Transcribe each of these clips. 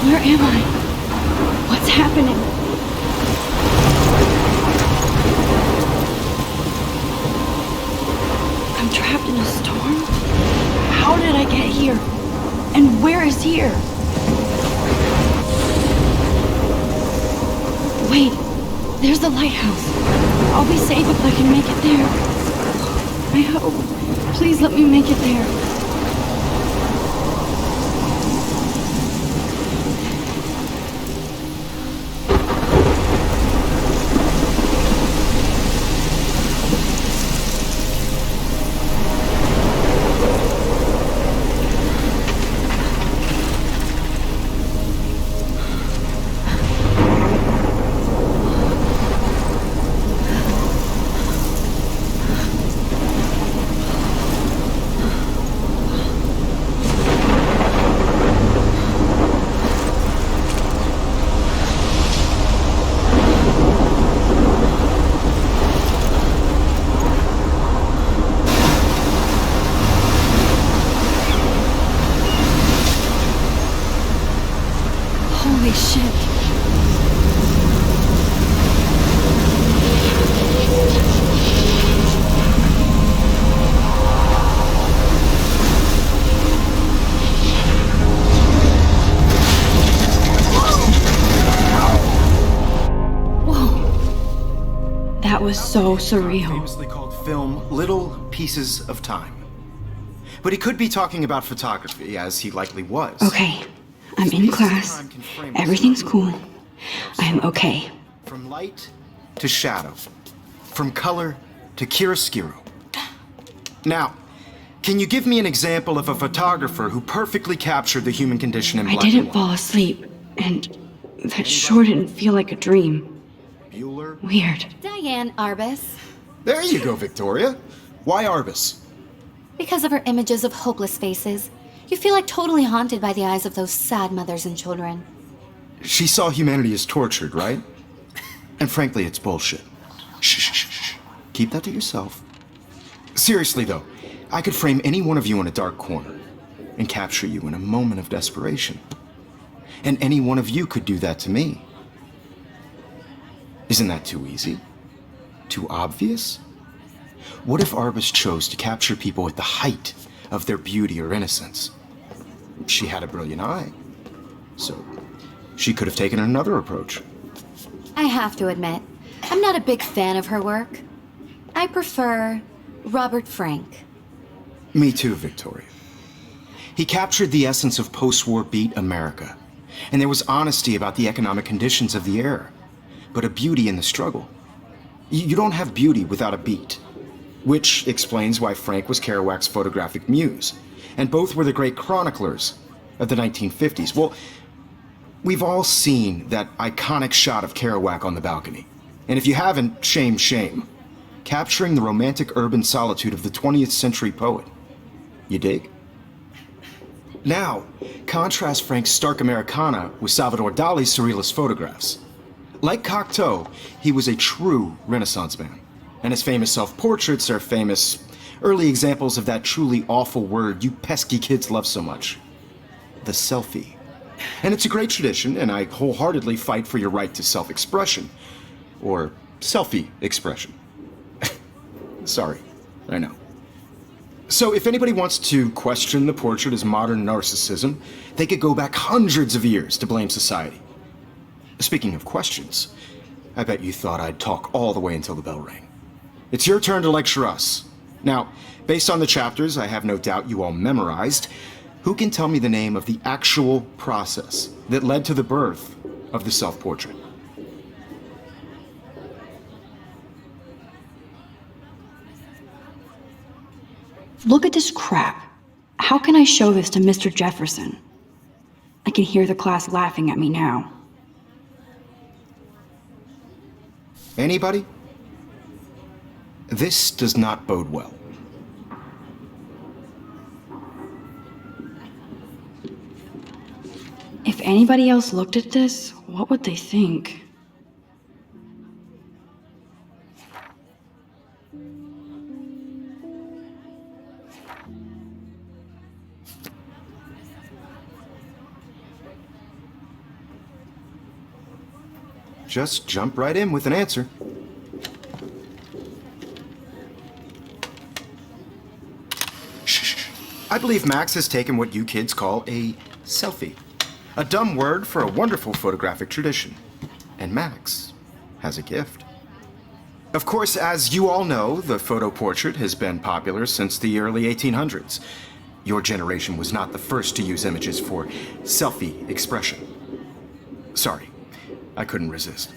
Where am I? What's happening? I'm trapped in a storm? How did I get here? And where is here? Wait, there's the lighthouse. I'll be safe if I can make it there. I hope. Please let me make it there. Holy shit. Whoa. That was so surreal. Famously called film Little Pieces of Time. But he could be talking about photography, as he likely was. Okay, I'm in class. Everything's cool. I am okay. From light to shadow. From color to chiaroscuro. Now, can you give me an example of a photographer who perfectly captured the human condition in black and white? I didn't fall asleep, and that sure didn't feel like a dream. Bueller? Weird. Diane Arbus. There you go, Victoria. Why Arbus? Because of her images of hopeless faces, you feel like totally haunted by the eyes of those sad mothers and children. She saw humanity as tortured, right? And frankly, it's bullshit. Shh, shh, shh, shh. Keep that to yourself. Seriously, though, I could frame any one of you in a dark corner and capture you in a moment of desperation. And any one of you could do that to me. Isn't that too easy? Too obvious? What if Arbus chose to capture people at the height of their beauty or innocence? She had a brilliant eye, so she could have taken another approach. I have to admit, I'm not a big fan of her work. I prefer Robert Frank. Me too, Victoria. He captured the essence of post-war beat America, and there was honesty about the economic conditions of the era, but a beauty in the struggle. You don't have beauty without a beat. Which explains why Frank was Kerouac's photographic muse, and both were the great chroniclers of the 1950s. Well, we've all seen that iconic shot of Kerouac on the balcony. And if you haven't, shame, shame. Capturing the romantic urban solitude of the 20th century poet. You dig? Now, contrast Frank's stark Americana with Salvador Dali's surrealist photographs. Like Cocteau, he was a true Renaissance man. And his famous self-portraits are famous early examples of that truly awful word you pesky kids love so much. The selfie. And it's a great tradition, and I wholeheartedly fight for your right to self-expression. Or selfie expression. Sorry, I know. So if anybody wants to question the portrait as modern narcissism, they could go back hundreds of years to blame society. Speaking of questions, I bet you thought I'd talk all the way until the bell rang. It's your turn to lecture us. Now, based on the chapters I have no doubt you all memorized, who can tell me the name of the actual process that led to the birth of the self-portrait? Look at this crap. How can I show this to Mr. Jefferson? I can hear the class laughing at me now. Anybody? This does not bode well. If anybody else looked at this, what would they think? just jump right in with an answer. Shh. I believe Max has taken what you kids call a selfie. A dumb word for a wonderful photographic tradition. And Max has a gift. Of course, as you all know, the photo portrait has been popular since the early 1800s. Your generation was not the first to use images for selfie expression. Sorry, I couldn't resist.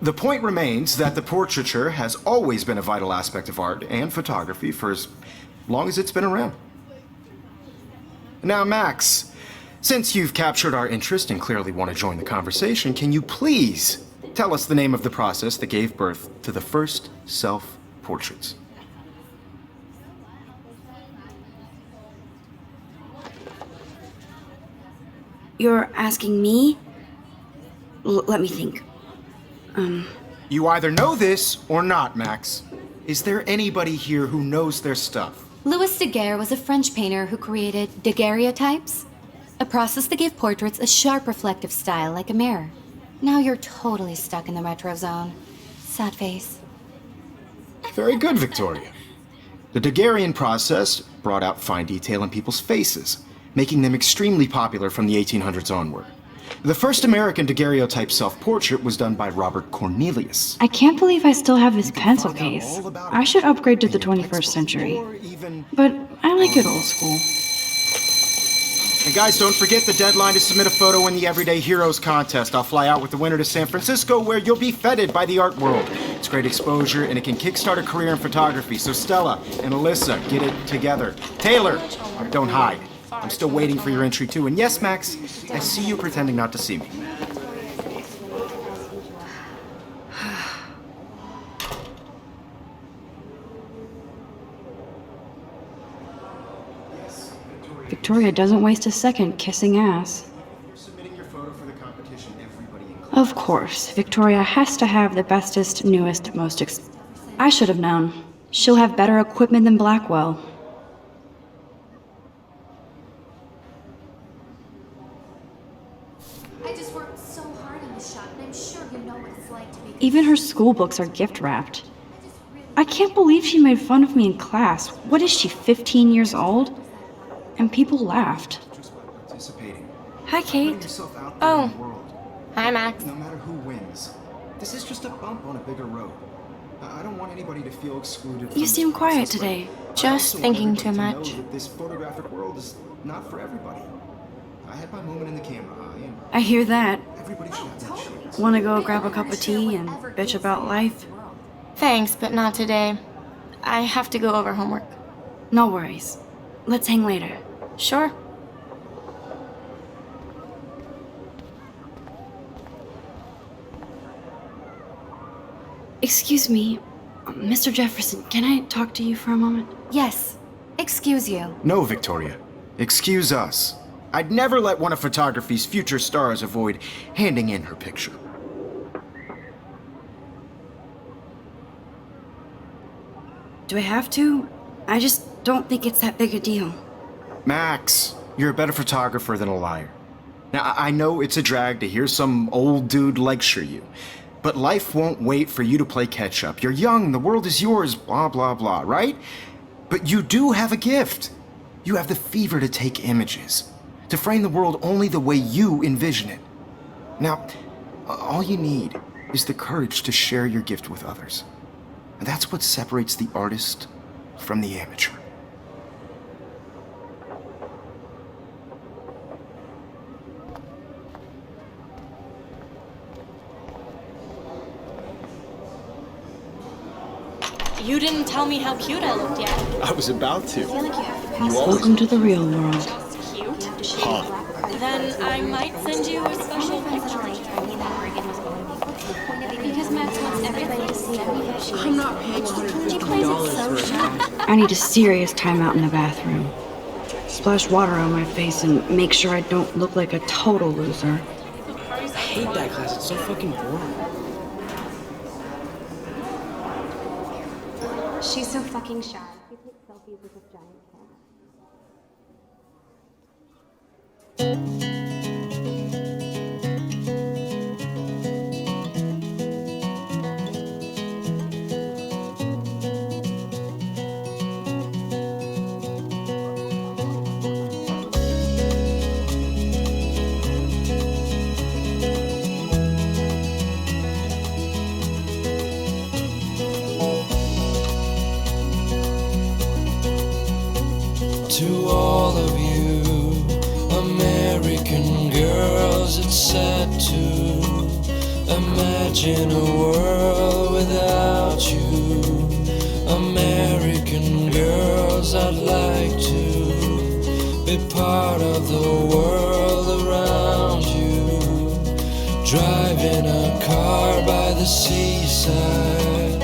The point remains that the portraiture has always been a vital aspect of art and photography for as long as it's been around. Now, Max, since you've captured our interest and clearly want to join the conversation, can you please tell us the name of the process that gave birth to the first self-portraits? You're asking me? Let me think. You either know this or not, Max. Is there anybody here who knows their stuff? Louis Daguerre was a French painter who created daguerreotypes, a process that gave portraits a sharp reflective style like a mirror. Now you're totally stuck in the retro zone. Sad face. Very good, Victoria. The Daguerrean process brought out fine detail in people's faces, making them extremely popular from the 1800s onward. The first American daguerreotype self-portrait was done by Robert Cornelius. I can't believe I still have this pencil case. I should upgrade to the 21st century. But I like it old school. And guys, don't forget the deadline to submit a photo in the Everyday Heroes contest. I'll fly out with the winner to San Francisco, where you'll be feted by the art world. It's great exposure, and it can kickstart a career in photography. So Stella and Alyssa, get it together. Taylor, don't hide. I'm still waiting for your entry too. And yes, Max, I see you pretending not to see me. Victoria doesn't waste a second kissing ass. Submitting your photo for the competition, everybody included. Of course, Victoria has to have the bestest, newest, I should have known. She'll have better equipment than Blackwell. I just worked so hard in the shop, and I'm sure you know what it's like to be... Even her school books are gift wrapped. I can't believe she made fun of me in class. What is she, 15 years old? And people laughed. Just by participating. Hi, Putting Kate. yourself out there in the world. Hi, Max. No matter who wins, this is just a bump on a bigger road. I don't want anybody to feel excluded. From You this seem quiet process, but today. I Just also want thinking everybody too to know much. that this photographic world is not for everybody. I had my moment in the camera eye, and I hear that. everybody should have that chance. Want to go grab a cup of tea and bitch about life? Thanks, but not today. I have to go over homework. No worries. Let's hang later. Sure. Excuse me, Mr. Jefferson, can I talk to you for a moment? Yes. Excuse you. No, Victoria. Excuse us. I'd never let one of photography's future stars avoid handing in her picture. Do I have to? I just don't think it's that big a deal. Max, you're a better photographer than a liar. Now, I know it's a drag to hear some old dude lecture you, but life won't wait for you to play catch-up. You're young, the world is yours, blah, blah, blah, right? But you do have a gift. You have the fever to take images, to frame the world only the way you envision it. Now, all you need is the courage to share your gift with others. And that's what separates the artist from the amateur. You didn't tell me how cute I looked yet. I was about to. Welcome to the real world. Cute? Then I might send you a special picture. Because Max wants everybody to see it. I'm not paying $150 for it. I need a serious timeout in the bathroom. Splash water on my face and make sure I don't look like a total loser. I hate that class. It's so fucking boring. She's so fucking shy. She takes selfies with this giant camera. To all of you American girls, it's sad to imagine a world without you. American girls, I'd like to be part of the world around you. Driving a car by the seaside,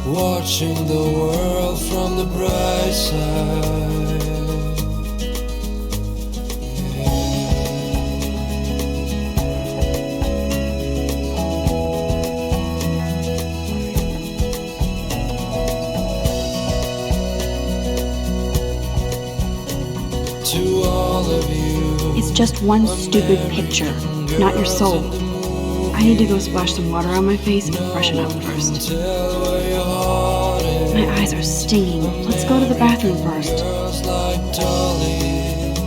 watching the world from the bright side. To all of you, It's just one stupid picture, not your soul. I need to go splash some water on my face and freshen up first. My eyes are stinging. Let's go to the bathroom first. girls like dollies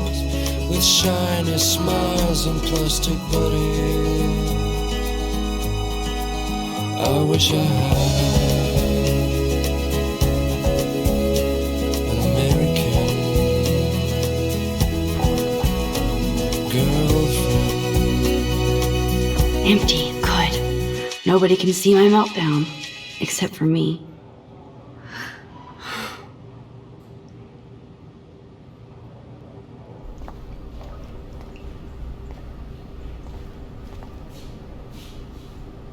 with shiny smiles and plastic bodies. I wish I had an American girlfriend. Empty. Good. Nobody can see my meltdown, except for me.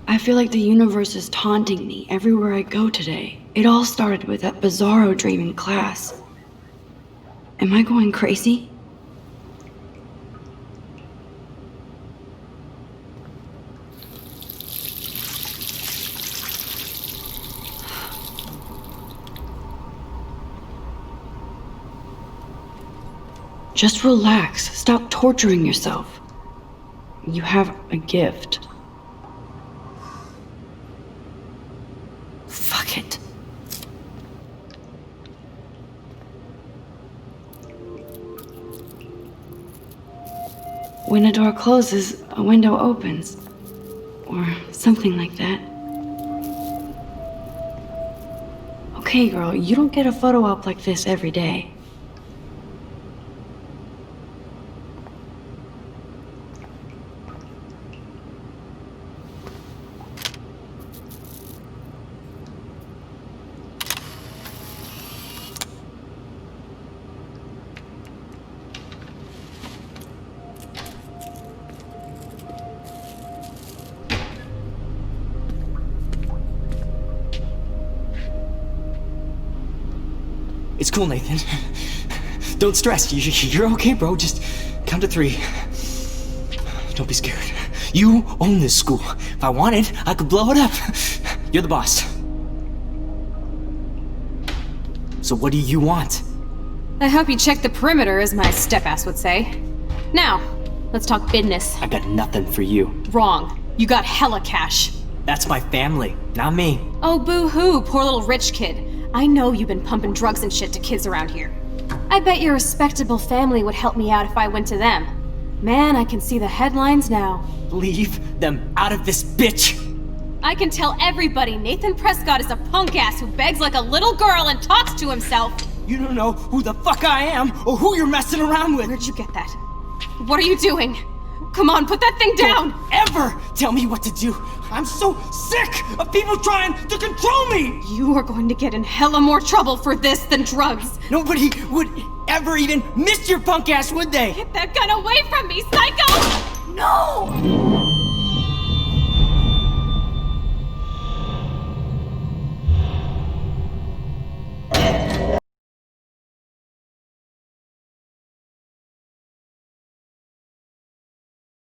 I feel like the universe is taunting me everywhere I go today. It all started with that bizarro dream in class. Am I going crazy? Just relax. Stop torturing yourself. You have a gift. Fuck it. When a door closes, a window opens. Or something like that. Okay, girl, you don't get a photo op like this every day. It's cool, Nathan. Don't stress. You're okay, bro. Just count to 3. Don't be scared. You own this school. If I wanted, I could blow it up. You're the boss. So what do you want? I hope you checked the perimeter, as my step-ass would say. Now, let's talk business. I got nothing for you. Wrong. You got hella cash. That's my family, not me. Oh, boo-hoo, poor little rich kid. I know you've been pumping drugs and shit to kids around here. I bet your respectable family would help me out if I went to them. Man, I can see the headlines now. Leave them out of this bitch! I can tell everybody Nathan Prescott is a punk ass who begs like a little girl and talks to himself. You don't know who the fuck I am or who you're messing around with. Where'd you get that? What are you doing? Come on, put that thing down! Don't ever tell me what to do! I'm so sick of people trying to control me! You are going to get in hella more trouble for this than drugs. Nobody would ever even miss your punk ass, would they? Get that gun away from me, psycho!